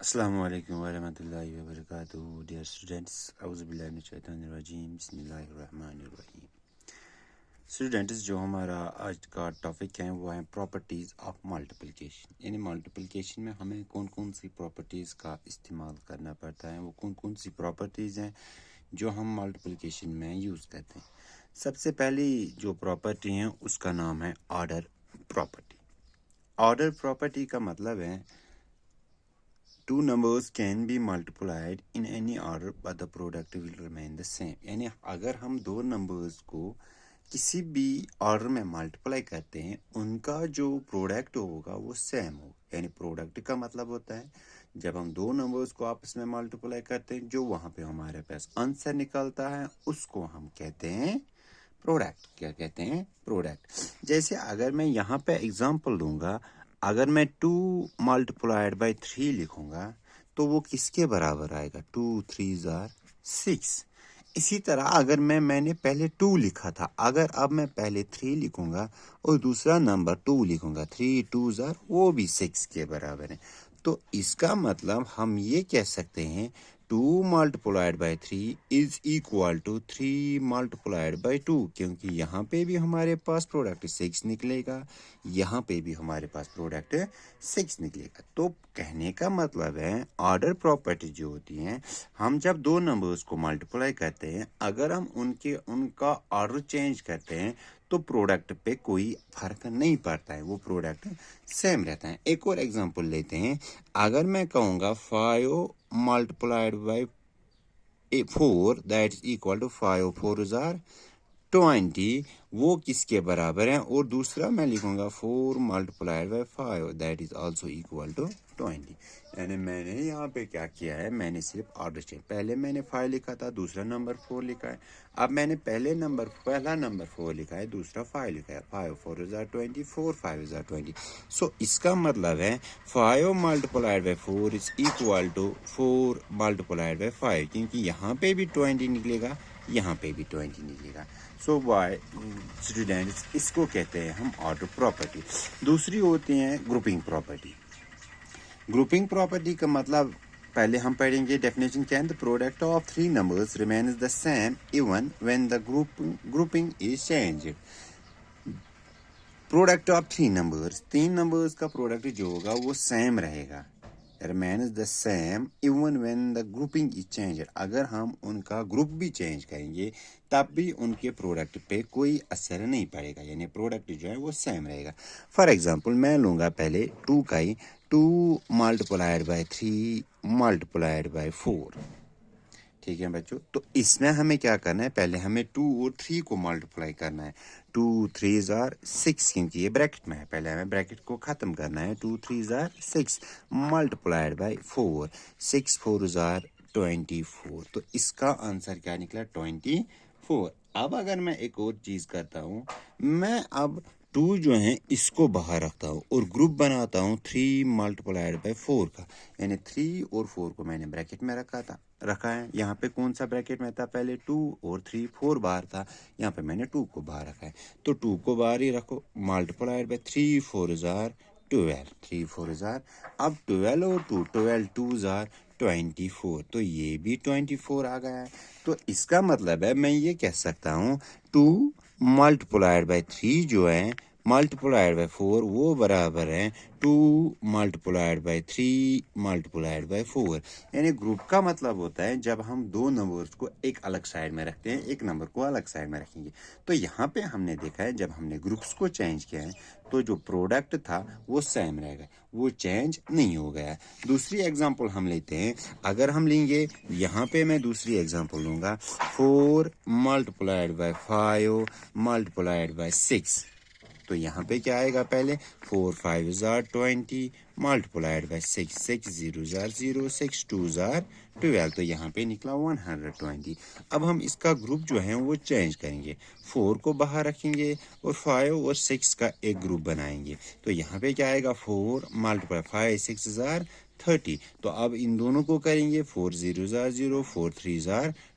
السلام علیکم ورحمۃ اللہ وبرکاتہ ڈیئر اسٹوڈنٹس اعوذ باللہ من الشیطان الرجیم بسم اللہ الرحمن الرحیم. اسٹوڈنٹس جو ہمارا آج کا ٹاپک ہے وہ ہے پراپرٹیز آف ملٹیپلیکیشن. یعنی ملٹیپلیکیشن میں ہمیں کون کون سی پراپرٹیز کا استعمال کرنا پڑتا ہے, وہ کون کون سی پراپرٹیز ہیں جو ہم ملٹیپلیکیشن میں یوز کرتے ہیں. سب سے پہلی جو پراپرٹی ہے اس کا نام ہے آرڈر پراپرٹی. آرڈر پراپرٹی کا مطلب ہے two numbers can be multiplied in any order but the product will remain the same. یعنی اگر ہم دو نمبرز کو کسی بھی آرڈر میں ملٹیپلائی کرتے ہیں ان کا جو پروڈکٹ ہوگا وہ سیم ہوگا. یعنی پروڈکٹ کا مطلب ہوتا ہے جب ہم دو نمبرز کو آپس میں ملٹیپلائی کرتے ہیں جو وہاں پہ ہمارے پاس آنسر نکلتا ہے اس کو ہم کہتے ہیں پروڈکٹ. کیا کہتے ہیں؟ پروڈکٹ. جیسے اگر میں یہاں پہ اگزامپل دوں گا, اگر میں 2 ملٹیپلائڈ بائی 3 لکھوں گا تو وہ کس کے برابر آئے گا؟ 2 3 6. اسی طرح اگر میں نے پہلے 2 لکھا تھا, اگر اب میں پہلے 3 لکھوں گا اور دوسرا نمبر 2 لکھوں گا, 3 2 وہ بھی 6 کے برابر ہے. تو اس کا مطلب ہم یہ کہہ سکتے ہیں 2 multiplied by 3 is equal to 3 multiplied by 2, کیونکہ یہاں پہ بھی ہمارے پاس پروڈکٹ 6 نکلے گا, یہاں پہ بھی ہمارے پاس پروڈکٹ 6 نکلے گا. تو کہنے کا مطلب ہے آرڈر پراپرٹی جو ہوتی ہیں, ہم جب دو نمبرز کو ملٹیپلائی کرتے ہیں اگر ہم ان کا آرڈر چینج کرتے ہیں تو پروڈکٹ پہ کوئی فرق نہیں پڑتا ہے, وہ پروڈکٹ سیم رہتا ہے. ایک اور ایگزامپل لیتے ہیں, اگر میں کہوں گا 5 multiplied by 4 that is equal to 5 4 20, وہ کس کے برابر ہیں؟ اور دوسرا میں لکھوں گا 4 multiplied by 5 that is also equal to 20. یعنی میں نے یہاں پہ کیا کیا ہے, میں نے صرف آرڈر چینج, پہلے میں نے 5 لکھا تھا, دوسرا نمبر 4 لکھا ہے. اب میں نے پہلا نمبر 4 لکھا ہے, دوسرا 5 لکھا ہے. 5 4 20 4 5 20. سو اس کا مطلب ہے 5 multiplied by 4 is equal to 4 multiplied by 5, کیونکہ یہاں پہ بھی 20 نکلے گا, یہاں پہ بھی 20 نکلے گا. سو وائی اسٹوڈینٹس اس کو کہتے ہیں ہم آرڈر پراپرٹی. دوسری ہوتی ہیں گروپنگ پراپرٹی. گروپنگ پراپرٹی کا مطلب پہلے ہم پڑھیں گے ڈیفینیشن کیا ہے. دا product of 3 numbers remains the same even when the grouping is changed. Product of 3 numbers, 3 numbers کا پروڈکٹ جو ہوگا وہ سیم رہے گا, remains the same even when the grouping is changed. اگر ہم ان کا گروپ بھی چینج کریں گے تب بھی ان کے پروڈکٹ پہ کوئی اثر نہیں پڑے گا, یعنی پروڈکٹ جو ہے وہ سیم رہے گا. فار ایگزامپل میں لوں گا پہلے 2 کا ہی, 2 ملٹیپلائڈ بائی 3 ملٹیپلائڈ بائی 4. ٹھیک ہے بچوں, تو اس میں ہمیں کیا کرنا ہے, پہلے ہمیں 2 اور 3 کو ملٹیپلائی کرنا ہے. 2 3 6, کیونکہ یہ بریکٹ میں ہے, پہلے ہمیں بریکٹ کو ختم کرنا ہے. 2 3 6 ملٹیپلائڈ بائی 4, 6 4 24. تو اس کا آنسر کیا نکلا؟ 24. اب اگر میں ایک اور چیز کرتا ہوں, میں اب 2 جو ہیں اس کو باہر رکھتا ہوں اور گروپ بناتا ہوں 3 ملٹیپلائڈ بائی 4 کا, یعنی 3 اور 4 کو میں نے بریکٹ میں رکھا ہے. یہاں پہ کون سا بریکٹ میں تھا؟ پہلے 2 اور 3 4 باہر تھا, یہاں پہ میں نے 2 کو باہر رکھا ہے. تو 2 کو باہر ہی رکھو, ملٹیپلائڈ بائی 3 4 12, 3 4 اب 12 اور 2 12 2 24, تو یہ بھی 24 آ گیا ہے. تو اس کا مطلب ہے میں یہ کہہ سکتا ہوں 2 ملٹیپلائڈ بائی 3 جو ہے ملٹیپلائڈ بائی 4 وہ برابر ہے 2 ملٹیپلائڈ بائی 3 ملٹیپلائڈ بائی 4. یعنی گروپ کا مطلب ہوتا ہے جب ہم دو نمبرز کو ایک الگ سائڈ میں رکھتے ہیں, ایک نمبر کو الگ سائڈ میں رکھیں گے. تو یہاں پہ ہم نے دیکھا ہے جب ہم نے گروپس کو چینج کیا ہے تو جو پروڈکٹ تھا وہ سیم رہے گا, وہ چینج نہیں ہو گیا. دوسری ایگزامپل ہم لیتے ہیں, اگر ہم لیں گے یہاں پہ میں دوسری ایگزامپل لوں گا 4 ملٹیپلائڈ بائی 5 ملٹیپلائڈ بائی 6. تو یہاں پہ کیا آئے گا؟ پہلے 4 5 20 ملٹیپلائڈ بائی 6 6 0 0 6 2 12, تو یہاں پہ نکلا 120. اب ہم اس کا گروپ جو ہے وہ چینج کریں گے, 4 کو باہر رکھیں گے اور 5 اور 6 کا ایک گروپ بنائیں گے. تو یہاں پہ کیا آئے گا؟ 4 ملٹیپلائی 5 6 30. تو اب ان دونوں کو کریں گے 4 0 0 4 3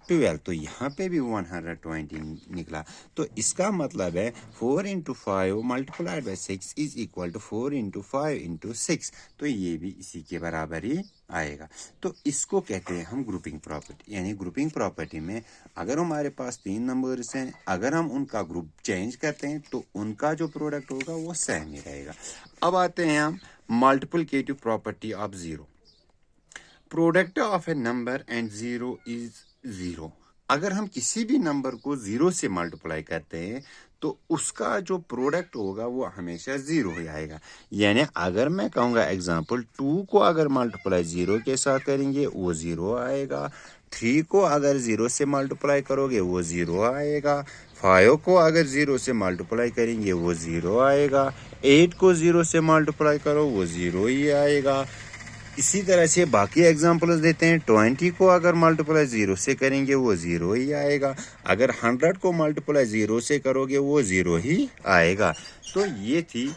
12, تو یہاں پہ بھی 120 نکلا. تو اس کا مطلب ہے 4 into 5 multiplied by 6 is equal to 4 into 5 into 6. تو یہ بھی اسی کے برابر ہی آئے گا. تو اس کو کہتے ہیں ہم گروپنگ پراپرٹی. یعنی گروپنگ پراپرٹی میں اگر ہمارے پاس 3 نمبرز ہیں، اگر ہم ان کا گروپ چینج کرتے ہیں تو ان کا جو پروڈکٹ ہوگا وہ سیم ہی رہے گا. اب آتے ہیں ہم multiplicative property of zero. Product of a number and zero is zero. اگر ہم کسی بھی نمبر کو زیرو سے ملٹیپلائی کرتے ہیں تو اس کا جو پروڈکٹ ہوگا وہ ہمیشہ زیرو ہی آئے گا. یعنی اگر میں کہوں گا ایگزامپل 2 کو اگر ملٹیپلائی زیرو کے ساتھ کریں گے وہ زیرو آئے گا. 3 کو اگر زیرو سے ملٹیپلائی کرو گے وہ زیرو آئے گا. 5 کو اگر زیرو سے ملٹیپلائی کریں گے وہ زیرو آئے گا. 8 کو زیرو سے ملٹیپلائی کرو وہ زیرو ہی آئے گا. اسی طرح سے باقی ایگزامپلز دیتے ہیں. 20 کو اگر ملٹیپلائی زیرو سے کریں گے وہ زیرو ہی آئے گا. اگر 100 کو ملٹیپلائی زیرو سے کرو گے وہ زیرو ہی آئے گا. تو یہ تھی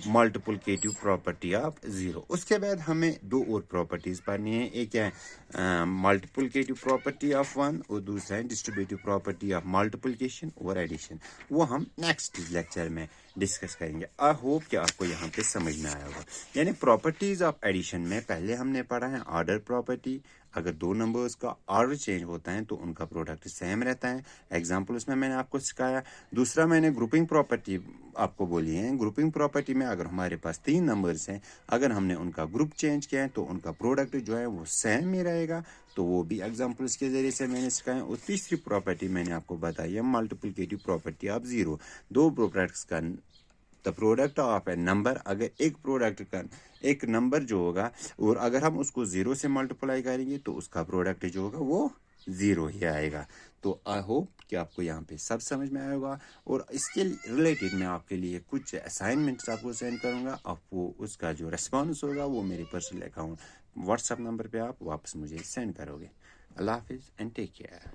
ملٹیپلیکیٹو پراپرٹی آف زیرو. اس کے بعد ہمیں 2 اور پراپرٹیز پڑھنی ہیں. ایک ہے ملٹیپلیکیٹو پراپرٹی آف 1 اور دوسرا ہے ڈسٹریبیوٹیو پراپرٹی آف ملٹیپلیکیشن اور ایڈیشن. وہ ہم نیکسٹ لیکچر میں ڈسکس کریں گے. آئی ہوپ کہ آپ کو یہاں پہ سمجھ میں آیا ہوگا. یعنی پراپرٹیز آف ایڈیشن میں پہلے ہم نے پڑھا ہے آرڈر پراپرٹی. اگر 2 نمبرز کا آرڈر چینج ہوتا ہے تو ان کا پروڈکٹ سیم رہتا ہے. ایگزامپل اس میں نے آپ کو سکھایا. دوسرا میں نے گروپنگ پراپرٹی آپ کو بولی ہے. گروپنگ پراپرٹی میں اگر ہمارے پاس 3 نمبرز ہیں، اگر ہم نے ان کا گروپ چینج کیا ہے تو ان کا پروڈکٹ جو ہے وہ سیم ہی رہے گا. تو وہ بھی ایگزامپلس کے ذریعے سے میں نے سکھایا. اور تیسری پراپرٹی میں نے آپ کو بتائی ہے multiplicative property of zero. 2 products کا the product of a number, اگر ایک پروڈکٹ کا ایک نمبر جو ہوگا اور اگر ہم اس کو زیرو سے ملٹیپلائی کریں گے تو اس کا پروڈکٹ جو ہوگا وہ زیرو ہی آئے گا. تو آئی ہوپ کہ آپ کو یہاں پہ سب سمجھ میں آئے گا. اور اس کے ریلیٹڈ میں آپ کے لیے کچھ اسائنمنٹس آپ کو سینڈ کروں گا. آپ وہ اس کا جو ریسپانس ہوگا وہ میرے personal account what's app number پہ آپ واپس مجھے سینڈ کرو گے. اللہ حافظ اینڈ ٹیک کیئر.